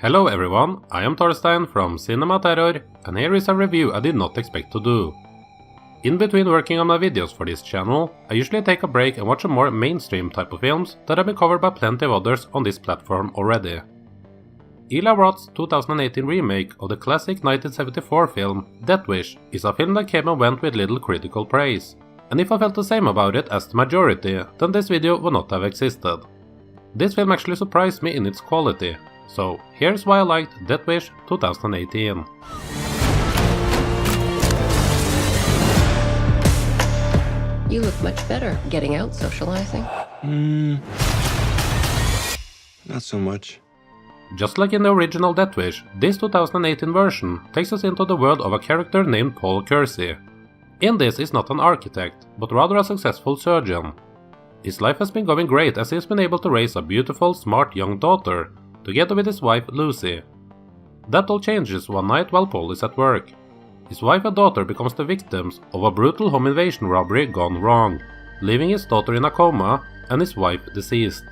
Hello everyone, I am Torstein from Cinema Terror, and here is a review I did not expect to do. In between working on my videos for this channel, I usually take a break and watch a more mainstream type of films that have been covered by plenty of others on this platform already. Eli Roth's 2018 remake of the classic 1974 film Death Wish is a film that came and went with little critical praise, and if I felt the same about it as the majority, then this video would not have existed. This film actually surprised me in its quality, so here's why I liked Death Wish 2018. You look much better getting out socializing. Not so much. Just like in the original Death Wish, this 2018 version takes us into the world of a character named Paul Kersey. In this, he's not an architect, but rather a successful surgeon. His life has been going great as he's been able to raise a beautiful, smart young daughter, together with his wife Lucy. That all changes one night while Paul is at work. His wife and daughter becomes the victims of a brutal home invasion robbery gone wrong, leaving his daughter in a coma and his wife deceased.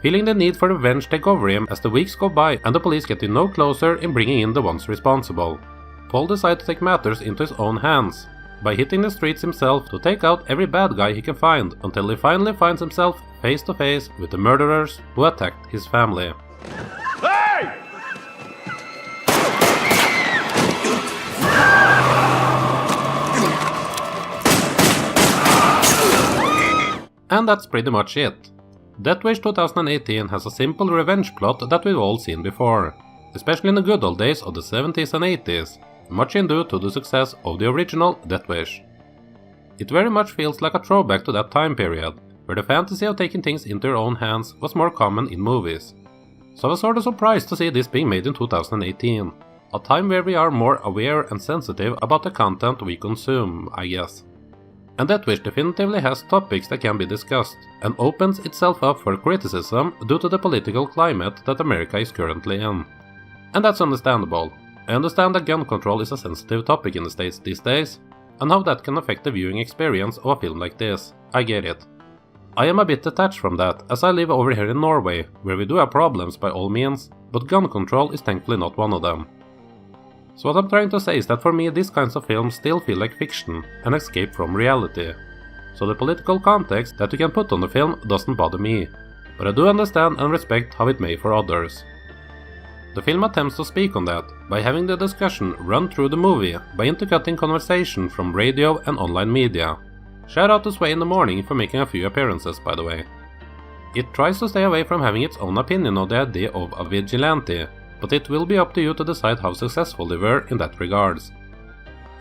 Feeling the need for revenge take over him as the weeks go by and the police get no closer in bringing in the ones responsible, Paul decides to take matters into his own hands, by hitting the streets himself to take out every bad guy he can find until he finally finds himself face to face with the murderers who attacked his family. Hey! And that's pretty much it. Death Wish 2018 has a simple revenge plot that we've all seen before, especially in the good old days of the 70s and 80s, much in due to the success of the original Death Wish. It very much feels like a throwback to that time period, where the fantasy of taking things into your own hands was more common in movies. So I was sort of surprised to see this being made in 2018, a time where we are more aware and sensitive about the content we consume, I guess. And Death Wish definitively has topics that can be discussed, and opens itself up for criticism due to the political climate that America is currently in. And that's understandable. I understand that gun control is a sensitive topic in the States these days, and how that can affect the viewing experience of a film like this. I get it. I am a bit detached from that, as I live over here in Norway, where we do have problems by all means, but gun control is thankfully not one of them. So what I'm trying to say is that for me these kinds of films still feel like fiction, an escape from reality. So the political context that you can put on the film doesn't bother me, but I do understand and respect how it may for others. The film attempts to speak on that, by having the discussion run through the movie by intercutting conversation from radio and online media. Shout out to Sway in the Morning for making a few appearances, by the way. It tries to stay away from having its own opinion of the idea of a vigilante, but it will be up to you to decide how successful they were in that regards.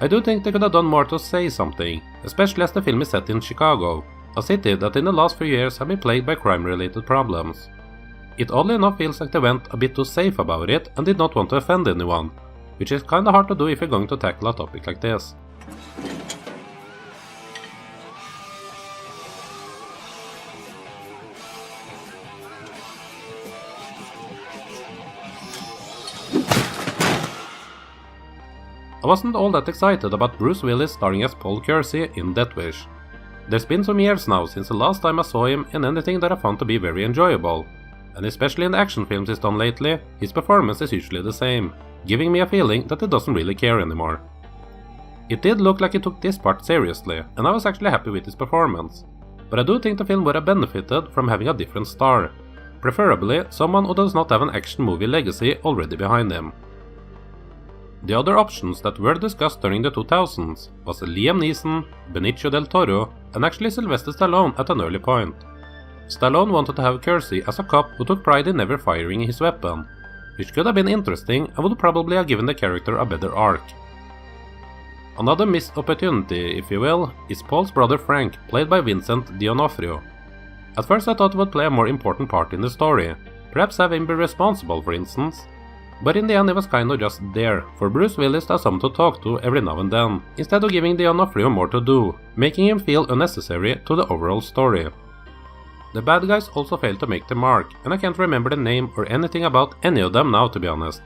I do think they could have done more to say something, especially as the film is set in Chicago, a city that in the last few years have been plagued by crime-related problems. It oddly enough feels like they went a bit too safe about it and did not want to offend anyone, which is kinda hard to do if you're going to tackle a topic like this. I wasn't all that excited about Bruce Willis starring as Paul Kersey in Death Wish. There's been some years now since the last time I saw him in anything that I found to be very enjoyable, and especially in the action films he's done lately, his performance is usually the same, giving me a feeling that he doesn't really care anymore. It did look like he took this part seriously, and I was actually happy with his performance, but I do think the film would have benefited from having a different star, preferably someone who does not have an action movie legacy already behind him. The other options that were discussed during the 2000s was Liam Neeson, Benicio del Toro, and actually Sylvester Stallone at an early point. Stallone wanted to have Kersey as a cop who took pride in never firing his weapon, which could have been interesting and would probably have given the character a better arc. Another missed opportunity, if you will, is Paul's brother Frank, played by Vincent D'Onofrio. At first I thought he would play a more important part in the story, perhaps have him be responsible for instance, but in the end he was kinda just there, for Bruce Willis has someone to talk to every now and then, instead of giving D'Onofrio more to do, making him feel unnecessary to the overall story. The bad guys also failed to make the mark, and I can't remember the name or anything about any of them now, to be honest.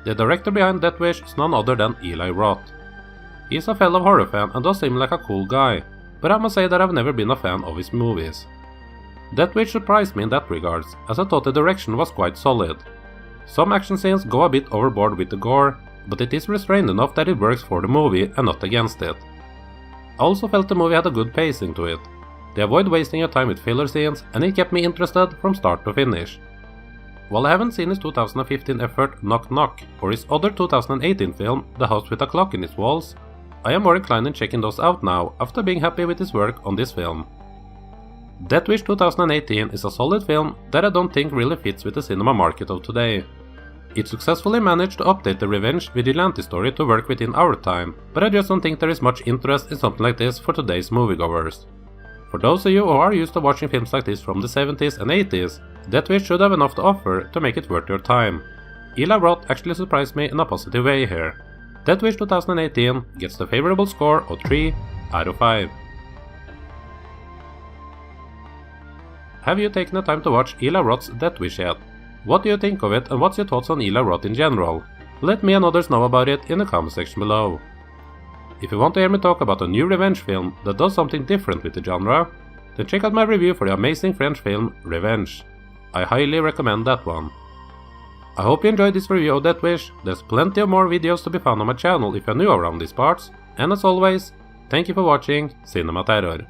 The director behind Death Wish is none other than Eli Roth. He's a fellow horror fan and does seem like a cool guy, but I must say that I've never been a fan of his movies. Death Wish surprised me in that regards, as I thought the direction was quite solid. Some action scenes go a bit overboard with the gore, but it is restrained enough that it works for the movie and not against it. I also felt the movie had a good pacing to it. They avoid wasting your time with filler scenes, and it kept me interested from start to finish. While I haven't seen his 2015 effort Knock Knock or his other 2018 film The House with a Clock in Its Walls, I am more inclined in checking those out now after being happy with his work on this film. Death Wish 2018 is a solid film that I don't think really fits with the cinema market of today. It successfully managed to update the revenge vigilante story to work within our time, but I just don't think there is much interest in something like this for today's moviegoers. For those of you who are used to watching films like this from the 70s and 80s, Death Wish should have enough to offer to make it worth your time. Eli Roth actually surprised me in a positive way here. Death Wish 2018 gets the favorable score of 3 out of 5. Have you taken the time to watch Eli Roth's Death Wish yet? What do you think of it and what's your thoughts on Eli Roth in general? Let me and others know about it in the comment section below. If you want to hear me talk about a new revenge film that does something different with the genre, then check out my review for the amazing French film Revenge. I highly recommend that one. I hope you enjoyed this review of Death Wish. There's plenty of more videos to be found on my channel if you're new around these parts, and as always, thank you for watching Cinema Terror.